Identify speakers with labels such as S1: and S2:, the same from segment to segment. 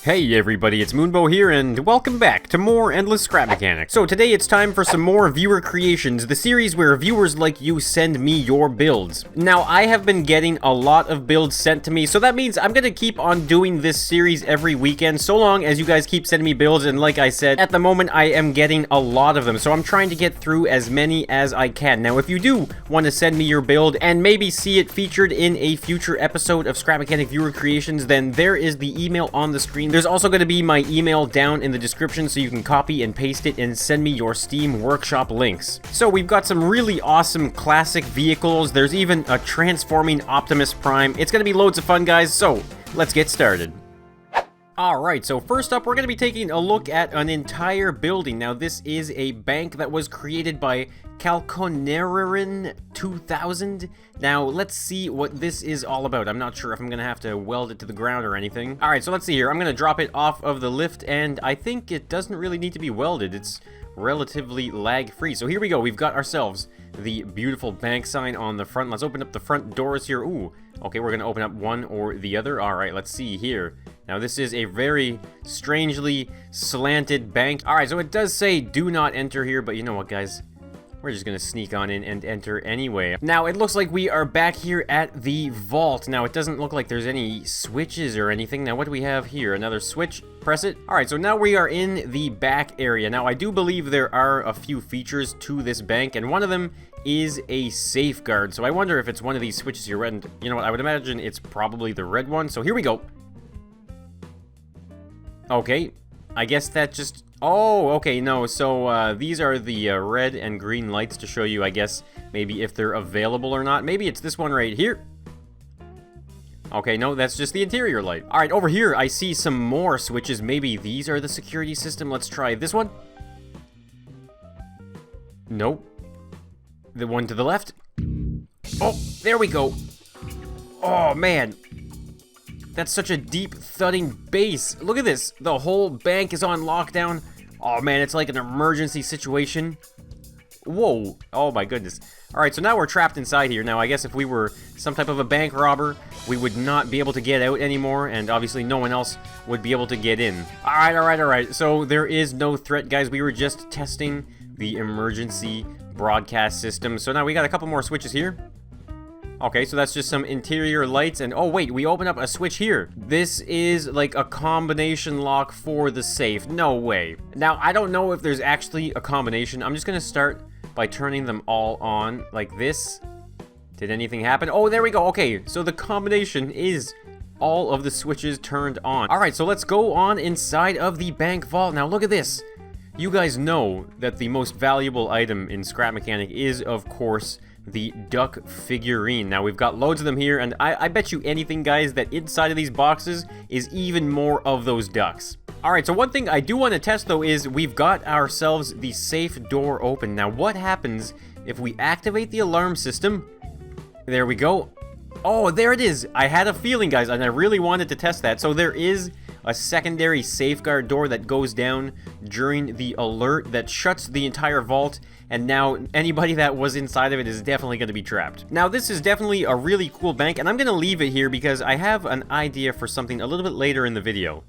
S1: Hey everybody, it's Moonbo here, and welcome back to more Endless Scrap Mechanics. So today it's time for some more viewer creations, the series where viewers like you send me your builds. Now, I have been getting a lot of builds sent to me, so that means I'm gonna keep on doing this series every weekend, so long as you guys keep sending me builds, and like I said, at the moment I am getting a lot of them, so I'm trying to get through as many as I can. Now, if you do want to send me your build and maybe see it featured in a future episode of Scrap Mechanic viewer creations, then there is the email on the screen. There's also going to be my email down in the description so you can copy and paste it and send me your Steam Workshop links. So we've got some really awesome classic vehicles. There's even a transforming Optimus Prime. It's going to be loads of fun, guys, so let's get started. Alright, so first up, we're going to be taking a look at an entire building. Now, this is a bank that was created by Calconerin 2000. Now, let's see what this is all about. I'm not sure if I'm going to have to weld it to the ground or anything. Alright, so let's see here. I'm going to drop it off of the lift, and I think it doesn't really need to be welded. It's relatively lag-free. So here we go. We've got ourselves the beautiful bank sign on the front. Let's open up the front doors here. Ooh, okay, we're going to open up one or the other. Alright, let's see here. Now, this is a very strangely slanted bank. Alright, so it does say do not enter here, but you know what, guys? We're just gonna sneak on in and enter anyway. Now, it looks like we are back here at the vault. Now, it doesn't look like there's any switches or anything. Now, what do we have here? Another switch. Press it. Alright, so now we are in the back area. Now, I do believe there are a few features to this bank, and one of them is a safeguard. So I wonder if it's one of these switches here. And you know what? I would imagine it's probably the red one. So here we go. Okay, I guess that just... Oh, okay, no, so these are the red and green lights to show you, I guess, maybe if they're available or not. Maybe it's this one right here. Okay, no, that's just the interior light. Alright, over here, I see some more switches. Maybe these are the security system. Let's try this one. Nope. The one to the left. Oh, there we go. Oh, man. That's such a deep thudding bass. Look at this. The whole bank is on lockdown. Oh man, it's like an emergency situation. Whoa. Oh my goodness. Alright, so now we're trapped inside here. Now, I guess if we were some type of a bank robber, we would not be able to get out anymore, and obviously no one else would be able to get in. Alright. So there is no threat, guys. We were just testing the emergency broadcast system. So now we got a couple more switches here. Okay, so that's just some interior lights, and oh wait, we open up a switch here. This is like a combination lock for the safe. No way. Now, I don't know if there's actually a combination. I'm just gonna start by turning them all on like this. Did anything happen? Oh, there we go. Okay, so the combination is all of the switches turned on. All right, so let's go on inside of the bank vault. Now, look at this. You guys know that the most valuable item in Scrap Mechanic is, of course, the duck figurine. Now, we've got loads of them here, and I bet you anything, guys, that inside of these boxes is even more of those ducks. Alright, so one thing I do want to test, though, is we've got ourselves the safe door open. Now, what happens if we activate the alarm system? There we go. Oh, there it is. I had a feeling, guys, and I really wanted to test that. So there is a secondary safeguard door that goes down during the alert that shuts the entire vault, and now anybody that was inside of it is definitely going to be trapped. Now, this is definitely a really cool bank, and I'm going to leave it here because I have an idea for something a little bit later in the video.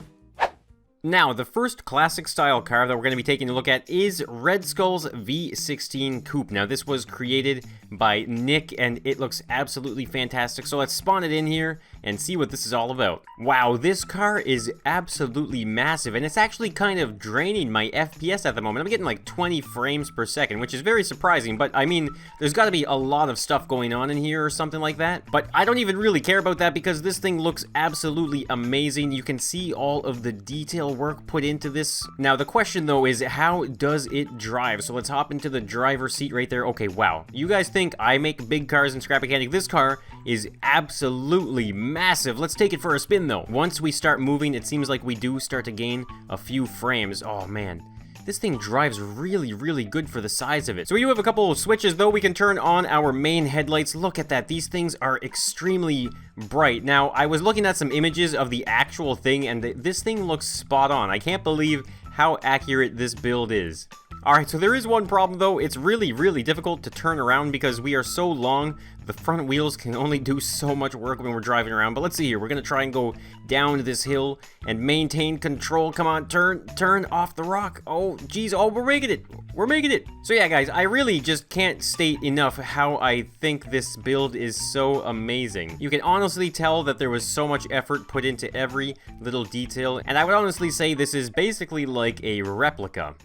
S1: Now, the first classic style car that we're going to be taking a look at is Red Skull's V16 Coupe. Now, this was created by Nick, and it looks absolutely fantastic. So let's spawn it in here and see what this is all about. Wow, this car is absolutely massive, and it's actually kind of draining my FPS at the moment. I'm getting like 20 frames per second, which is very surprising, but I mean, there's got to be a lot of stuff going on in here or something like that. But I don't even really care about that because this thing looks absolutely amazing. You can see all of the detail work put into this. Now, the question though is, how does it drive? So let's hop into the driver's seat right there. Okay, wow. You guys think I make big cars in Scrap Mechanic? This car is absolutely massive. Let's take it for a spin though. Once we start moving, it seems like we do start to gain a few frames. Oh man, this thing drives really good for the size of it. So we do have a couple of switches though. We can turn on our main headlights. Look at that. These things are extremely bright. Now, I was looking at some images of the actual thing, and this thing looks spot on. I can't believe how accurate this build is. Alright, so there is one problem though. It's really, really difficult to turn around because we are so long. The front wheels can only do so much work when we're driving around. But let's see here. We're going to try and go down this hill and maintain control. Come on, turn off the rock. Oh, geez. Oh, we're making it. We're making it. So yeah, guys, I really just can't state enough how I think this build is so amazing. You can honestly tell that there was so much effort put into every little detail. And I would honestly say this is basically like a replica.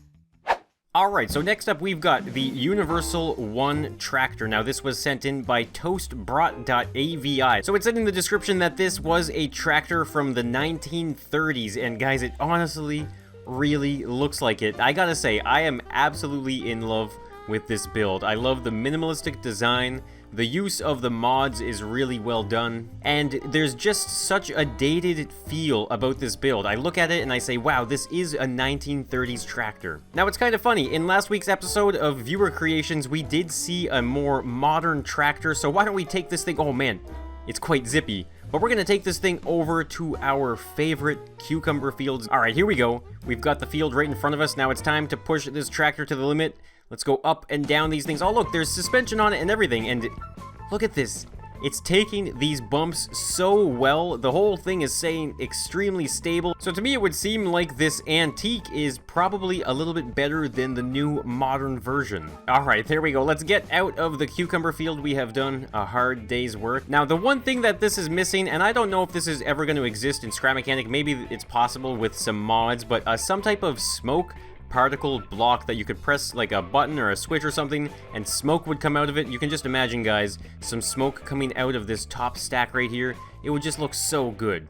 S1: Alright, so next up we've got the Universal 1 tractor. Now this was sent in by toastbrat.avi. So it said in the description that this was a tractor from the 1930s, and guys, it honestly really looks like it. I gotta say, I am absolutely in love with this build. I love the minimalistic design. The use of the mods is really well done, and there's just such a dated feel about this build. I look at it and I say, wow, this is a 1930s tractor. Now, it's kind of funny. In last week's episode of Viewer Creations, we did see a more modern tractor, so why don't we take this thing... Oh, man, it's quite zippy. But we're going to take this thing over to our favorite cucumber fields. All right, here we go. We've got the field right in front of us. Now it's time to push this tractor to the limit. Let's go up and down these things. Oh, look, there's suspension on it and everything. And look at this. It's taking these bumps so well. The whole thing is staying extremely stable. So to me, it would seem like this antique is probably a little bit better than the new modern version. All right, there we go. Let's get out of the cucumber field. We have done a hard day's work. Now, the one thing that this is missing, and I don't know if this is ever going to exist in Scrap Mechanic, maybe it's possible with some mods, but some type of smoke particle block that you could press like a button or a switch or something and smoke would come out of it. You can just imagine, guys, some smoke coming out of this top stack right here. It would just look so good.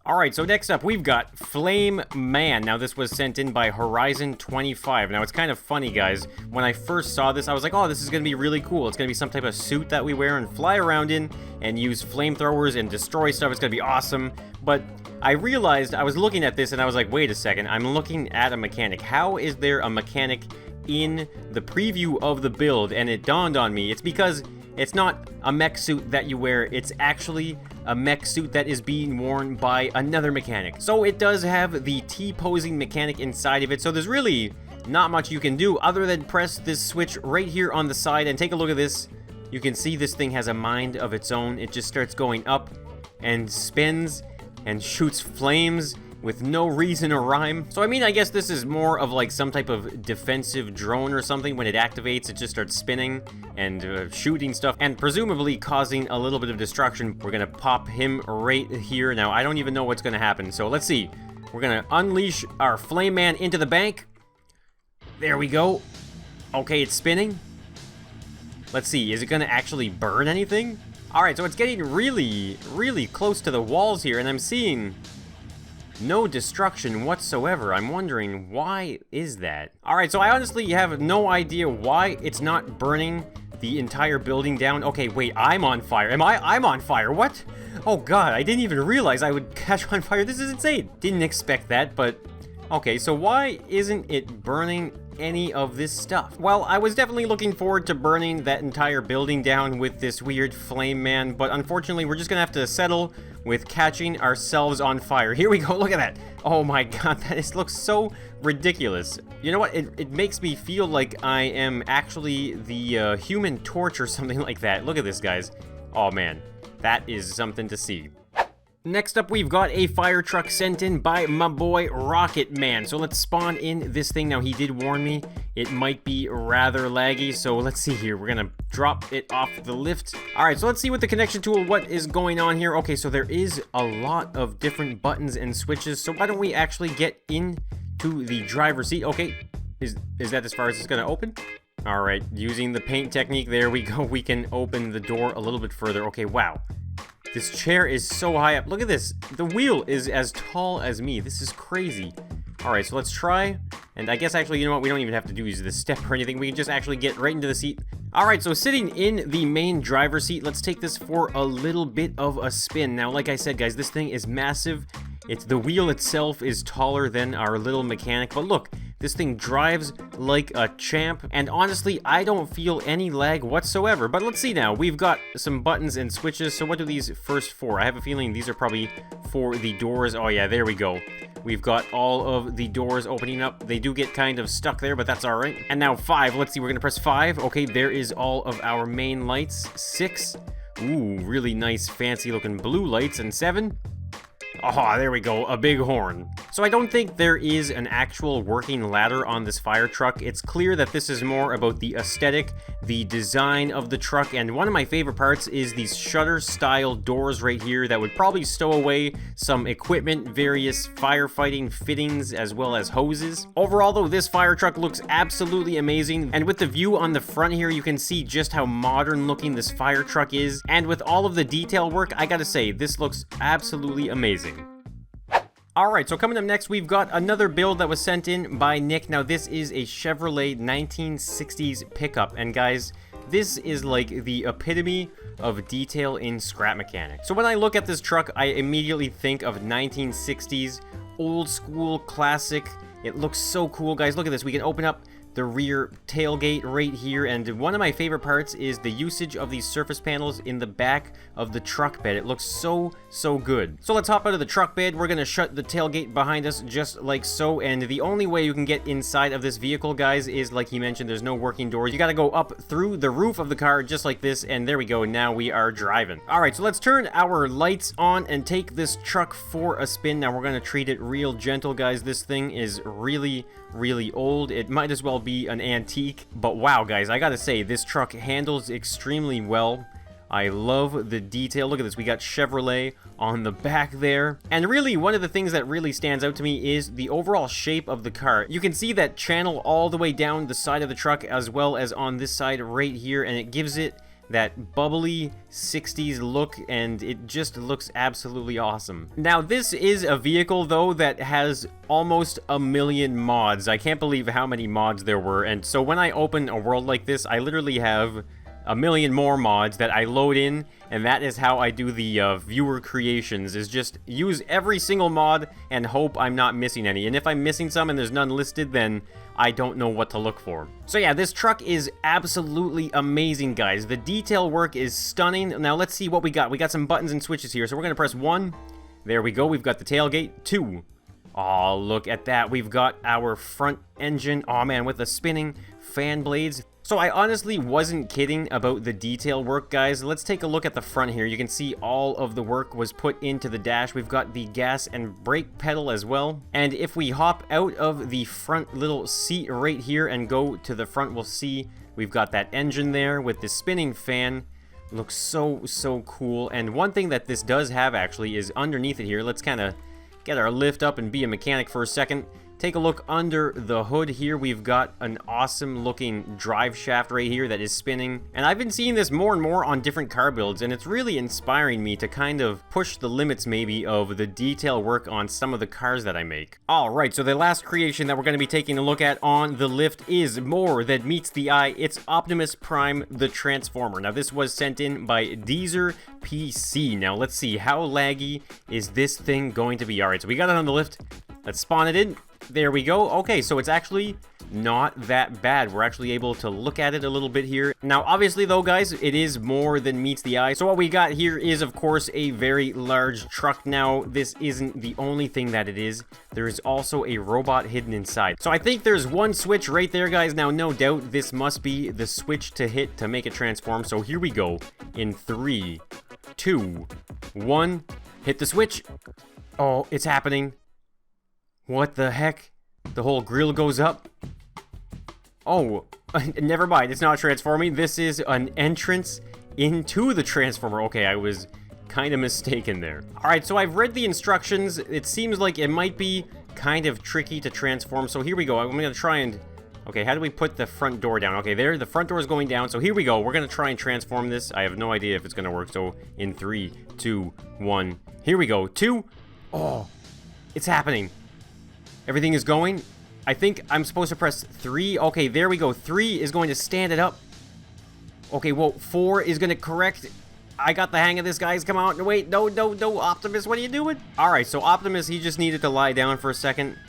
S1: Alright, so next up we've got Flame Man. Now this was sent in by Horizon25. Now it's kind of funny, guys. When I first saw this, I was like, oh, this is going to be really cool. It's going to be some type of suit that we wear and fly around in and use flamethrowers and destroy stuff. It's going to be awesome. But I realized, I was looking at this and I was like, wait a second, I'm looking at a mechanic. How is there a mechanic in the preview of the build? And it dawned on me, it's because it's not a mech suit that you wear, it's actually a mech suit that is being worn by another mechanic. So it does have the T-posing mechanic inside of it, so there's really not much you can do other than press this switch right here on the side and take a look at this. You can see this thing has a mind of its own. It just starts going up and spins and shoots flames with no reason or rhyme. So I mean, I guess this is more of like some type of defensive drone or something. When it activates, it just starts spinning and shooting stuff and presumably causing a little bit of destruction. We're gonna pop him right here. Now, I don't even know what's gonna happen, so let's see. We're gonna unleash our Flame Man into the bank. There we go. Okay, it's spinning. Let's see, is it gonna actually burn anything? Alright, so it's getting really, really close to the walls here, and I'm seeing no destruction whatsoever. I'm wondering, why is that? Alright, so I honestly have no idea why it's not burning the entire building down. Okay, wait, I'm on fire. I'm on fire, what? Oh god, I didn't even realize I would catch on fire. This is insane. Didn't expect that, but... Okay, so why isn't it burning any of this stuff? Well, I was definitely looking forward to burning that entire building down with this weird Flame Man, but unfortunately we're just gonna have to settle with catching ourselves on fire. Here we go, look at that. Oh my god, that looks so ridiculous. You know what, it makes me feel like I am actually the Human Torch or something like that. Look at this, guys. Oh man, that is something to see. Next up, we've got a fire truck sent in by my boy Rocket Man. So let's spawn in this thing. Now, he did warn me it might be rather laggy, so let's see here. We're gonna drop it off the lift. All right, so let's see with the connection tool what is going on here. Okay, so there is a lot of different buttons and switches, so why don't we actually get into the driver's seat? Okay, is that as far as it's gonna open? All right, using the paint technique, there we go. We can open the door a little bit further. Okay, wow. This chair is so high up. Look at this. The wheel is as tall as me. This is crazy. Alright, so let's try. And I guess actually, you know what? We don't even have to do this step or anything. We can just actually get right into the seat. Alright, so sitting in the main driver's seat, let's take this for a little bit of a spin. Now, like I said, guys, this thing is massive. The wheel itself is taller than our little mechanic. But look, This thing drives like a champ, and honestly, I don't feel any lag whatsoever. But let's see now. We've got some buttons and switches, so what do these first for? I have a feeling these are probably for the doors. Oh yeah, there we go. We've got all of the doors opening up. They do get kind of stuck there, but that's all right. And now 5. Let's see, we're gonna press 5. Okay, there is all of our main lights. 6. Ooh, really nice, fancy looking blue lights. And 7. Oh, there we go, a big horn. So I don't think there is an actual working ladder on this fire truck. It's clear that this is more about the aesthetic, the design of the truck, and one of my favorite parts is these shutter-style doors right here that would probably stow away some equipment, various firefighting fittings, as well as hoses. Overall, though, this fire truck looks absolutely amazing, and with the view on the front here, you can see just how modern-looking this fire truck is, and with all of the detail work, I gotta say, this looks absolutely amazing. Alright, so coming up next, we've got another build that was sent in by Nick. Now, this is a Chevrolet 1960s pickup, and guys, this is like the epitome of detail in scrap mechanics. So when I look at this truck, I immediately think of 1960s, old school, classic. It looks so cool, guys. Look at this. We can open up the rear tailgate right here, and one of my favorite parts is the usage of these surface panels in the back of the truck bed. It looks so good. So let's hop out of the truck bed. We're gonna shut the tailgate behind us just like so, and the only way you can get inside of this vehicle, guys, is like he mentioned, there's no working doors. You gotta go up through the roof of the car just like this, and there we go. Now we are driving. Alright, so let's turn our lights on and take this truck for a spin. Now we're gonna treat it real gentle, guys. This thing is really old. It might as well be an antique, but wow, guys, I gotta say, this truck handles extremely well. I love the detail. Look at this. We got Chevrolet on the back there. And really, one of the things that really stands out to me is the overall shape of the car. You can see that channel all the way down the side of the truck as well as on this side right here, and it gives it that bubbly 60s look, and it just looks absolutely awesome. Now, this is a vehicle, though, that has almost 1 million mods. I can't believe how many mods there were, and so when I open a world like this, I literally have 1 million more mods that I load in, and that is how I do the viewer creations, is just use every single mod and hope I'm not missing any. And if I'm missing some and there's none listed, then I don't know what to look for. So yeah, this truck is absolutely amazing, guys. The detail work is stunning. Now let's see what we got. We got some buttons and switches here. So we're gonna press 1. There we go. We've got the tailgate. 2. Oh, look at that. We've got our front engine. Oh man, with the spinning fan blades. So I honestly wasn't kidding about the detail work, guys. Let's take a look at the front here. You can see all of the work was put into the dash. We've got the gas and brake pedal as well. And if we hop out of the front little seat right here and go to the front, we'll see we've got that engine there with the spinning fan. Looks so cool. And one thing that this does have actually is underneath it here. Let's kind of get our lift up and be a mechanic for a second. Take a look under the hood here. We've got an awesome looking drive shaft right here that is spinning. And I've been seeing this more and more on different car builds, and it's really inspiring me to kind of push the limits maybe of the detail work on some of the cars that I make. Alright, so the last creation that we're going to be taking a look at on the lift is more than meets the eye. It's Optimus Prime the Transformer. Now this was sent in by Deezer PC. Now let's see, how laggy is this thing going to be? Alright, so we got it on the lift. Let's spawn it in. There we go. Okay, so it's actually not that bad. We're actually able to look at it a little bit here. Now, obviously, though, guys, it is more than meets the eye. So what we got here is, of course, a very large truck. Now, this isn't the only thing that it is. There is also a robot hidden inside. So I think there's one switch right there, guys. Now, no doubt, this must be the switch to hit to make it transform. So here we go. In 3, 2, 1, hit the switch. Oh, it's happening. What the heck? The whole grill goes up? Oh, never mind. It's not transforming. This is an entrance into the Transformer. Okay, I was kind of mistaken there. Alright, so I've read the instructions. It seems like it might be kind of tricky to transform. So here we go. I'm going to try and... Okay, how do we put the front door down? Okay, there. The front door is going down. So here we go. We're going to try and transform this. I have no idea if it's going to work. So in 3, 2, 1. Here we go. 2. Oh, it's happening. Everything is going. I think I'm supposed to press 3. Okay, there we go. 3 is going to stand it up. Okay, well, 4 is going to correct. I got the hang of this, guys. Come on. Wait, no, Optimus, what are you doing? All right, so Optimus, he just needed to lie down for a second.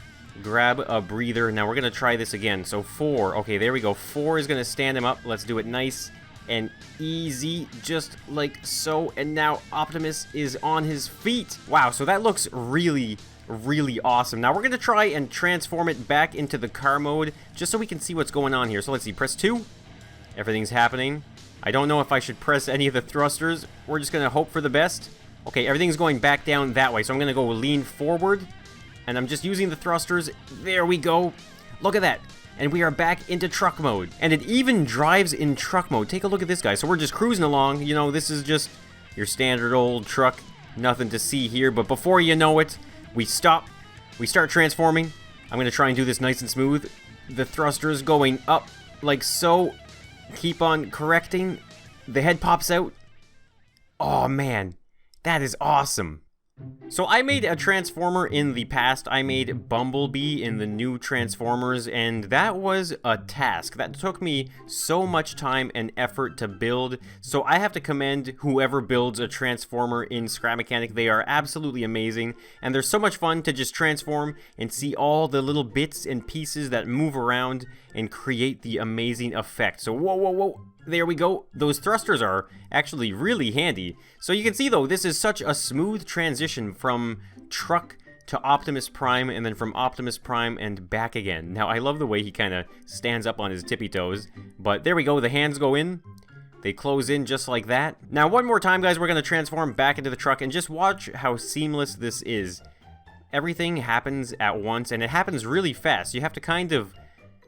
S1: grab a breather. Now we're gonna try this again. So 4, okay, there we go. 4 is gonna stand him up. Let's do it nice and easy, just like so. And now Optimus is on his feet. Wow, so that looks really awesome. Now we're gonna try and transform it back into the car mode, just so we can see what's going on here. So let's see, press 2. Everything's happening. I don't know if I should press any of the thrusters. We're just gonna hope for the best. Okay, everything's going back down that way, so I'm gonna go lean forward, and I'm just using the thrusters. There we go. Look at that. And we are back into truck mode. And it even drives in truck mode. Take a look at this, guy. So we're just cruising along. You know, this is just your standard old truck. Nothing to see here, but before you know it, we stop. We start transforming. I'm gonna try and do this nice and smooth. The thrusters going up like so. Keep on correcting. The head pops out. Oh man, that is awesome. So I made a Transformer in the past. I made Bumblebee in the new Transformers, and that was a task. That took me so much time and effort to build, so I have to commend whoever builds a Transformer in Scrap Mechanic. They are absolutely amazing, and they're so much fun to just transform and see all the little bits and pieces that move around and create the amazing effect. So whoa. There we go. Those thrusters are actually really handy. So you can see though, this is such a smooth transition from truck to Optimus Prime, and then from Optimus Prime and back again. Now I love the way he kind of stands up on his tippy toes, but there we go. The hands go in, they close in just like that. Now one more time, guys, we're going to transform back into the truck and just watch how seamless this is. Everything happens at once, and it happens really fast. You have to kind of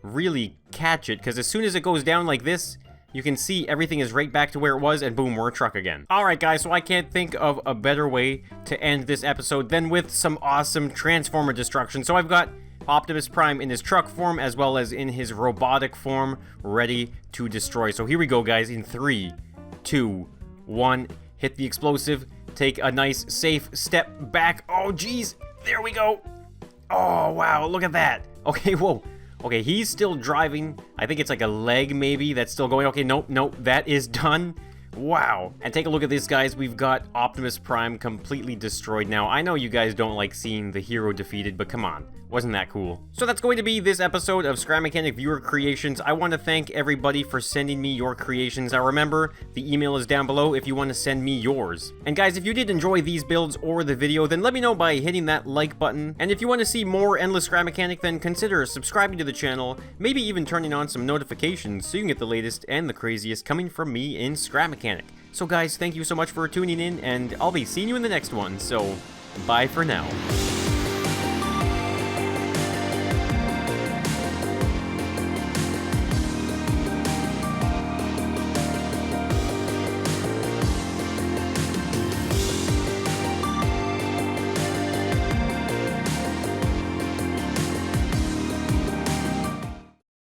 S1: really catch it, because as soon as it goes down like this, you can see everything is right back to where it was, and boom, we're a truck again. Alright guys, so I can't think of a better way to end this episode than with some awesome Transformer destruction. So I've got Optimus Prime in his truck form, as well as in his robotic form, ready to destroy. So here we go, guys, in 3, 2, 1, hit the explosive, take a nice, safe step back. Oh, geez, there we go. Oh, wow, look at that. Okay, whoa. Okay, he's still driving. I think it's like a leg maybe that's still going. Okay, nope, that is done. Wow. And take a look at this, guys. We've got Optimus Prime completely destroyed now. I know you guys don't like seeing the hero defeated, but come on. Wasn't that cool? So that's going to be this episode of Scrap Mechanic Viewer Creations. I want to thank everybody for sending me your creations. Now remember, the email is down below if you want to send me yours. And guys, if you did enjoy these builds or the video, then let me know by hitting that like button. And if you want to see more Endless Scrap Mechanic, then consider subscribing to the channel, maybe even turning on some notifications so you can get the latest and the craziest coming from me in Scrap Mechanic. So guys, thank you so much for tuning in, and I'll be seeing you in the next one, so bye for now.